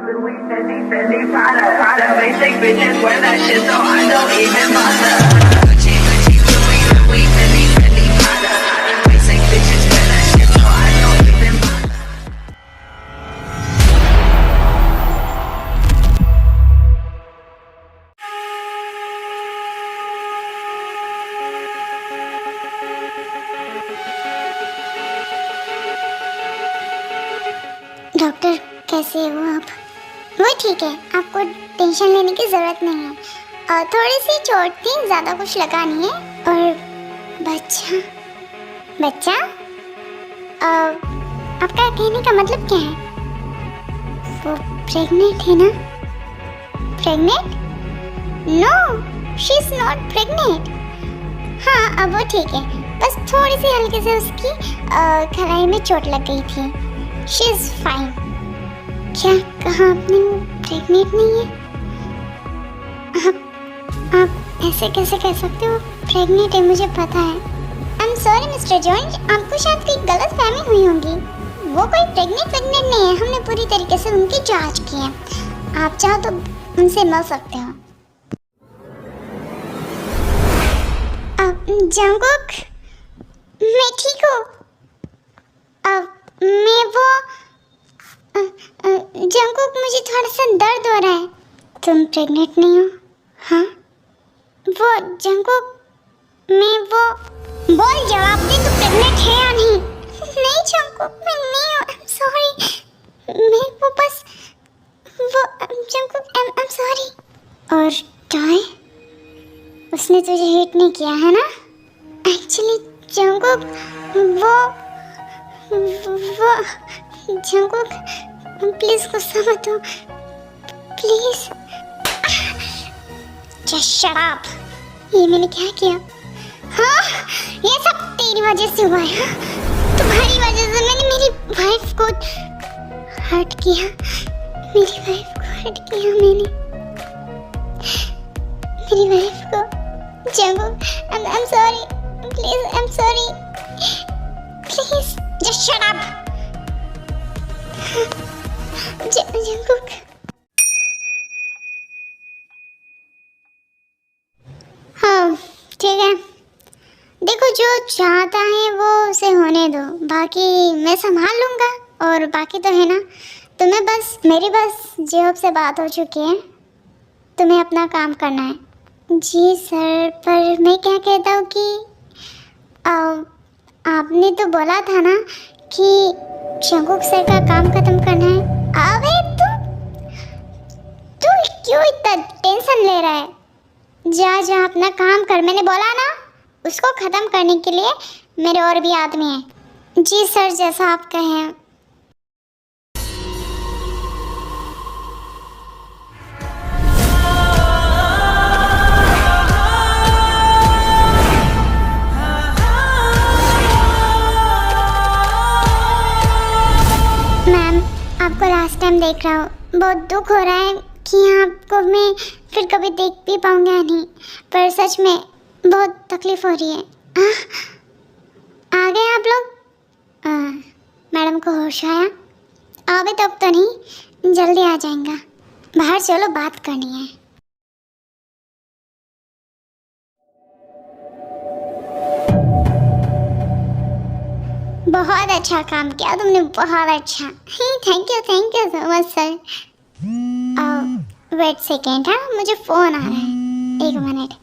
Louis, Fendi, Prada, basic bitches wear that shit, so I don't even bother. Gucci, Louis, Fendi, Prada, basic bitches wear that shit, so I don't even bother. Doctor कैसे हो आप? वो ठीक है, आपको tension लेने की ज़रूरत नहीं है। और थोड़ी सी चोट थी, ज़्यादा कुछ लगा नहीं है। और बच्चा बच्चा आपका कहने का मतलब क्या है? वो प्रेग्नेंट है ना? Pregnant? No, she is not pregnant. हाँ, अब वो ठीक है, बस थोड़ी सी हल्के से उसकी कलाई में चोट लग गई थी। She is fine. क्या कहा आपने? वो प्रेग्नेंट नहीं है? आप ऐसे कैसे कह सकते हो? प्रेग्नेंट है, मुझे पता है। I am sorry mister George, आपको शायद कोई गलत फहमी हुई होगी। वो कोई प्रेग्नेंट नहीं है, हमने पूरी तरीके से उनकी जांच की है। आप चाहो तो उनसे मिल सकते हो। जंगकुक, मैं ठीक हूँ। मैं वो जंगकुक, मुझे थोड़ा सा दर्द हो रहा है। तुम प्रेग्नेंट नहीं हो? हाँ, वो जंगकुक, मैं वो बोल, जवाब दे, तू प्रेग्नेंट है या नहीं? नहीं जंगकुक, मैं नहीं हूँ। आई एम सॉरी, मैं वो बस वो जंगकुक, आई एम सॉरी। और टॉय, उसने तुझे हिट नहीं किया है ना? एक्चुअली जंगकुक, वो जंगकुक, प्लीज गुस्सा मत हो, प्लीज। Just shut up. ये मैंने क्या किया? हाँ, ये सब तेरी वजह से हुआ है। तुम्हारी वजह से मैंने मेरी वाइफ को हर्ट किया। मेरी वाइफ को हर्ट किया मैंने, मेरी वाइफ को। Jungkook, I am sorry, please, I am sorry, please just shut up. Jungkook, हाँ ठीक है, देखो जो चाहता है वो उसे होने दो, बाकी मैं संभाल लूँगा। और बाकी तो है ना, तुम्हें बस मेरी जॉब से बात हो चुकी है, तुम्हें अपना काम करना है। जी सर, पर मैं क्या कहता हूँ कि आपने तो बोला था ना कि जंगकुक सर का काम खत्म करना है। अबे तू क्यों इतना टेंशन ले रहा है? जा अपना काम कर, मैंने बोला ना। उसको खत्म करने के लिए मेरे और भी आदमी हैं। जी सर, जैसा आप कहें। मैम, आपको लास्ट टाइम देख रहा हूँ, बहुत दुख हो रहा है कि आपको मैं फिर कभी देख भी पाऊँगा या नहीं, पर सच में बहुत तकलीफ हो रही है। आ गए आप लोग? मैडम को होश आया? अभी तक तो नहीं, जल्दी आ जाएगा। बाहर चलो, बात करनी है। बहुत अच्छा काम किया तुमने, बहुत अच्छा। Thank you so much sir. Wait second, हाँ मुझे फ़ोन आ रहा है, एक मिनट।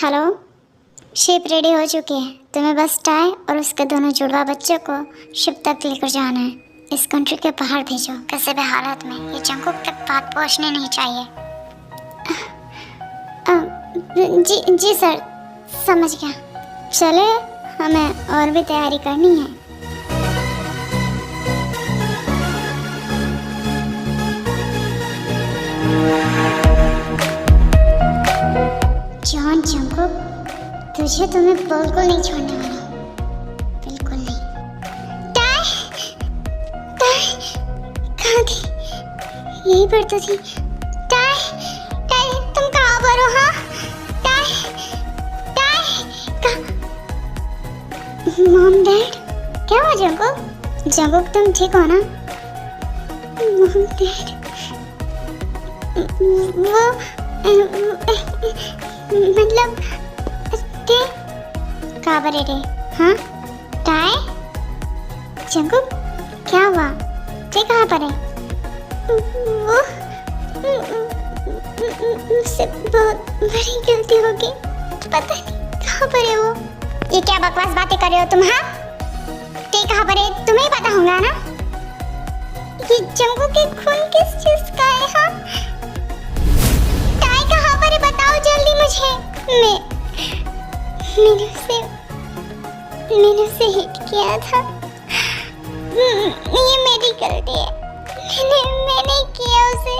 हेलो, शिप रेडी हो चुकी है, तुम्हें बस टाई और उसके दोनों जुड़वा बच्चों को शिप तक लेकर जाना है। इस कंट्री के बाहर भेजो, किसी भी हालत में ये जंगकुक तक बात पहुंचनी नहीं चाहिए। जी सर, समझ गया। चले, हमें और भी तैयारी करनी है। जॉन, जंगकुक, तुझे तो मैं बिल्कुल नहीं छोड़ने वाला हूँ, बिल्कुल नहीं। टाई कहाँ थी? यहीं पर तो थी। टाई तुम कहाँ पर हो? हाँ टाई मॉम, डैड, क्या हुआ जंगकुक? तुम ठीक हो ना? मॉम डैड वो मतलब ते कहाँ पर है रे? हाँ टाय जंगुक क्या हुआ? ते कहाँ पर है? वो मुझसे बहुत बड़ी गलती हो गई, पता नहीं कहाँ पर है वो। ये क्या बकवास बातें कर रहे हो तुम? हाँ ते कहाँ पर है तुम्हें पता होगा ना? ये जंगू के खून किस चीज का है? हाँ टाई कहाँ पर है बताओ जल्दी मुझे। मैंने उसे हिट किया था। ये मेरी गलती है, मैंने किया उसे,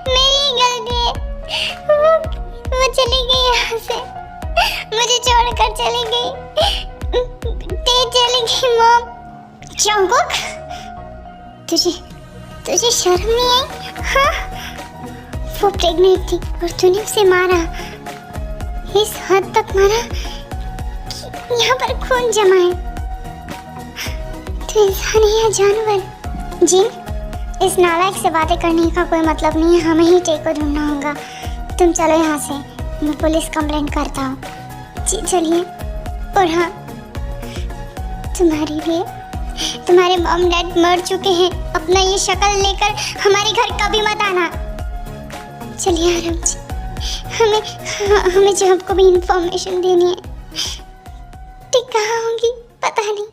मेरी गलती है। वो चली गई यहाँ से, मुझे छोड़कर चली गई। ते चली गई मॉम। जंगुक तुझे शर्म नहीं आई? हाँ वो प्रेग्नेंट थी और तूने उसे मारा, इस हद तक मारा कि यहाँ पर खून जमा है। तू इंसान है या जानवर? जिन इस नालायक से बातें करने का कोई मतलब नहीं है, हमें ही टे को ढूंढना होगा। तुम चलो यहाँ से, मैं पुलिस कंप्लेंट करता हूँ। जी चलिए। और हाँ तुम्हारे लिए तुम्हारे मॉम डैड मर चुके हैं, अपना ये शक्ल लेकर हमारे घर कभी मत आना। चलिए आराम से, हमें जो आपको भी इंफॉर्मेशन देनी है। ठीक कहाँ होंगी पता नहीं।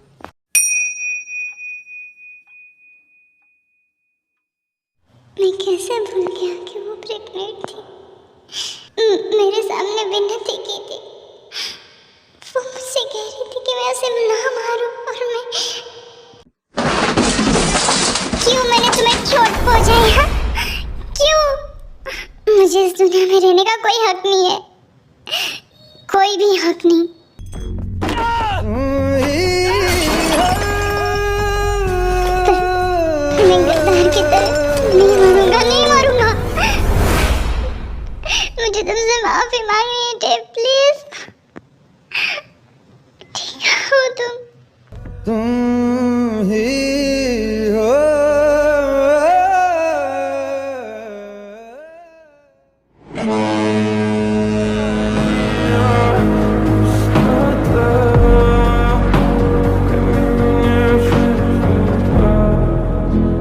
मैं कैसे भूल गया कि वो प्रेग्नेंट थी। मेरे सामने विनती की थी, वो मुझसे कह रही थी कि मैं उसे ना मारूं, और मैं क्यों मैंने तुम्हें चोट पहुंचाई है? क्यों? मुझे इस दुनिया में रहने का कोई हक नहीं है, कोई भी हक नहीं। मैं गद्दार की तरह नहीं मारूंगा। मुझे तुमसे माफी मांगनी है टेप, प्लीज। ठीक हो तुम ही हो।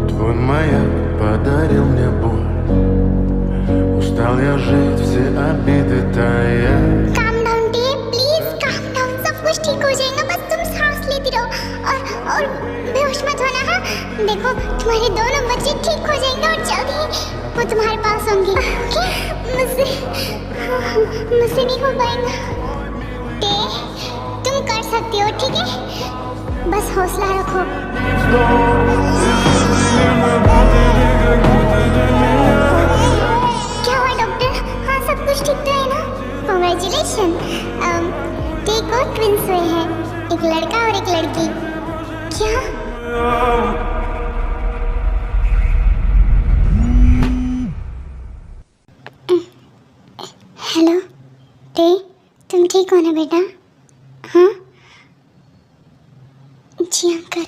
Твой маяк подарил мне боль. Устал я жить, все обиды тая. Calm down, Dave, please calm down. सब कुछ ठीक हो जाएगा, बस तुम सांस लेती रहो और बेहोश मत होना। हाँ देखो तुम्हारे दोनों बच्चे ठीक हो जाएंगे और जल्दी ही वो तुम्हारे पास होंगे। मुझसे नहीं हो पाएगा। ते तुम कर सकती हो, ठीक है? बस हौसला रखो। क्या हुआ डॉक्टर? हाँ सब कुछ ठीक तो है ना? कांग्रेचुलेशन। ते को ट्विंस हुए हैं, एक लड़का और एक लड़की। क्या? हेलो ते तुम ठीक हो ना बेटा? हाँ जी अंकल,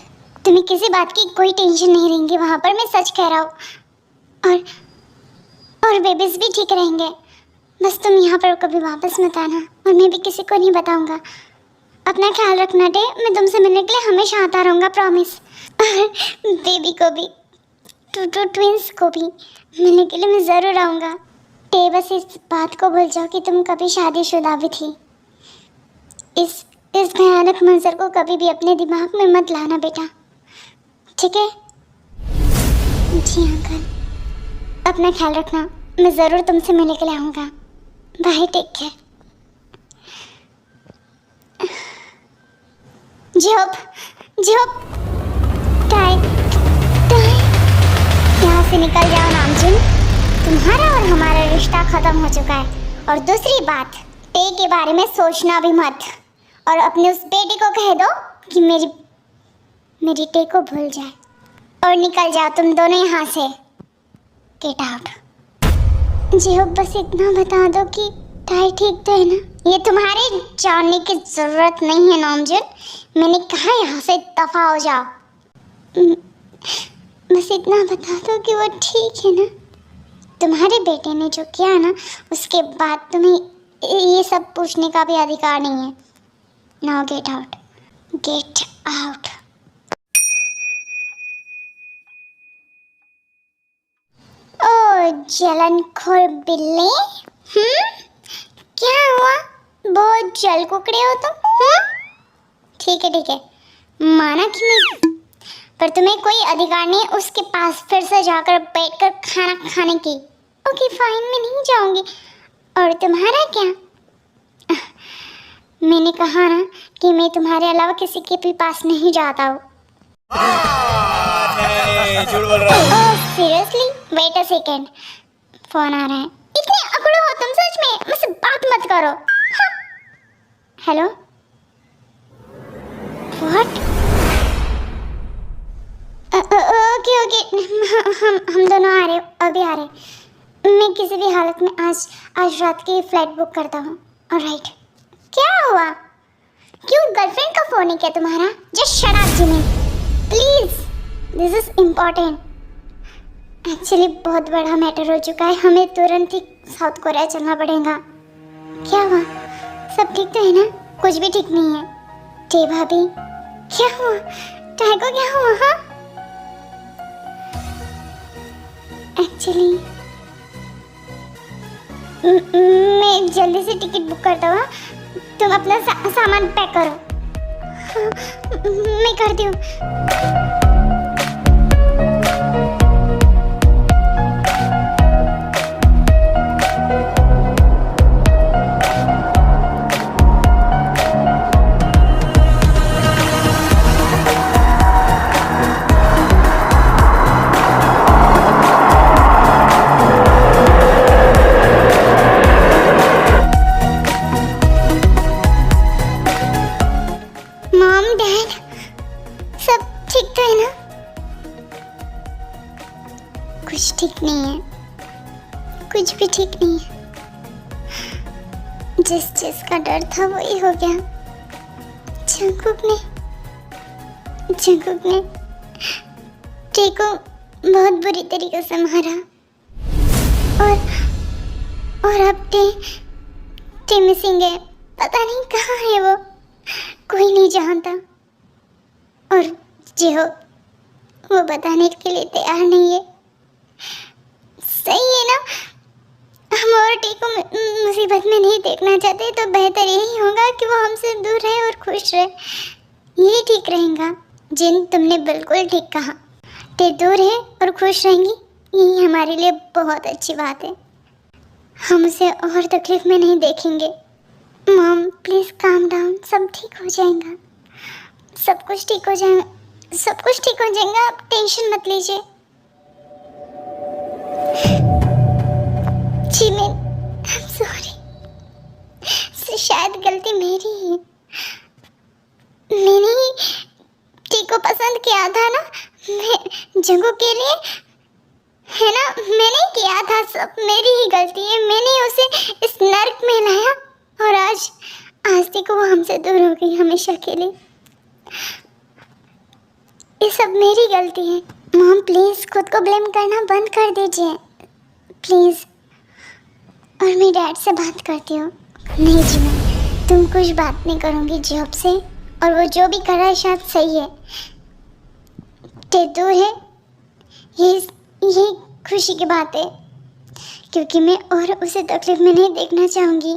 तुम्हें किसी बात की कोई टेंशन नहीं रहेंगी वहाँ पर, मैं सच कह रहा हूँ। और बेबीज भी ठीक रहेंगे, बस तुम यहाँ पर कभी वापस मत आना, और मैं भी किसी को नहीं बताऊँगा। अपना ख्याल रखना डे, मैं तुमसे मिलने के लिए हमेशा आता रहूँगा, प्रॉमिस। और बेबी को भी, ट्विंस को भी मिलने के लिए मैं ज़रूर आऊँगा। ते बस इस बात को भूल जाओ कि तुम कभी शादीशुदा भी थी। इस भयानक मंजर को कभी भी अपने दिमाग में मत लाना बेटा, ठीक है? जी अंकल, अपना ख्याल रखना, मैं ज़रूर तुमसे मिलने के लिए आऊँगा। Bye, take care. जॉब टाई यहाँ से निकल जाओ नामचीन, तुम्हारा और हमारा रिश्ता खत्म हो चुका है। और दूसरी बात, टे के बारे में सोचना भी मत, और अपने उस बेटे को कह दो कि मेरी टे को भूल जाए, और निकल जाओ तुम दोनों यहाँ से। Get out. जी हो, बस इतना बता दो कि टाई ठीक तो है ना? ये तुम्हारे जानने की जरूरत नहीं है नामजन, मैंने कहा यहाँ से दफा हो जाओ। बस इतना बता दो कि वो ठीक है ना। तुम्हारे बेटे ने जो किया ना, उसके बाद तुम्हें ये सब पूछने का भी अधिकार नहीं है। Now get out, get out. ओ जलनखोर बिल्ली, क्या हुआ? बहुत जल कुकड़े हो तुम। ठीक है, माना कि मैं, पर तुम्हें कोई अधिकार नहीं है उसके पास फिर से जाकर बैठकर खाना खाने की। ओके फाइन, मैं नहीं जाऊंगी। और तुम्हारा क्या? मैंने कहा ना कि मैं तुम्हारे अलावा किसी के भी पास नहीं जाता हूँ। झूठ बोल रहा है। Seriously? Wait a second, phone आ रहा है। इतने अकड़ो हो तुम सच में, मुझसे बात मत करो। Hello, what? ओके हम दोनों आ रहे, अभी आ रहे। मैं किसी भी हालत में आज रात की फ्लाइट बुक करता हूँ। ऑलराइट। क्या हुआ? क्यों गर्लफ्रेंड का फोन नहीं किया तुम्हारा? Just shut up Jimmy please, this is important. Actually बहुत बड़ा मैटर हो चुका है, हमें तुरंत ही साउथ कोरिया चलना पड़ेगा। क्या हुआ? सब ठीक तो है ना? कुछ भी ठीक नहीं है। टे भाभी, क्या हुआ? टाई को क्या हुआ? हाँ एक्चुअली मैं जल्दी से टिकट बुक करता हूँ। तुम अपना सामान पैक करो। हाँ, मैं करती हूँ। मॉम डैड, सब ठीक तो है ना? कुछ ठीक नहीं है, कुछ भी ठीक नहीं है। जिस चीज का डर था वही हो गया। जंगकुक ने टे को बहुत बुरी तरीके से मारा और अब टे मिसिंग है। पता नहीं कहाँ है वो, कोई नहीं जानता। और जो हो वो बताने के लिए तैयार नहीं है। सही है ना? हम और टी को मुसीबत में नहीं देखना चाहते, तो बेहतर यही होगा कि वो हमसे दूर रहे और खुश रहे। यही ठीक रहेगा। जिन, तुमने बिल्कुल ठीक कहा। टी दूर है और खुश रहेंगी, यही हमारे लिए बहुत अच्छी बात है। हम उसे और तकलीफ में नहीं देखेंगे। मॉम प्लीज काम डाउन, सब ठीक हो जाएगा। सब कुछ ठीक हो जाएगा, आप टेंशन मत लीजिए। जी मैं सॉरी, शायद गलती मेरी है। मैंने ही टी को पसंद किया था ना, मैं जंगू के लिए, है ना? मैंने किया था, सब मेरी ही गलती है। मैंने उसे इस नर्क में लाया और आज देखो वो हमसे दूर हो गई हमेशा के लिए। ये सब मेरी गलती है। मॉम प्लीज खुद को ब्लेम करना बंद कर दीजिए प्लीज। और मैं डैड से बात करती हूँ। नहीं जी मैं, तुम कुछ बात नहीं करूँगी जॉब से, और वो जो भी कर रहा है शायद सही है। टे दूर है, ये खुशी की बात है, क्योंकि मैं और उसे तकलीफ में नहीं देखना चाहूँगी।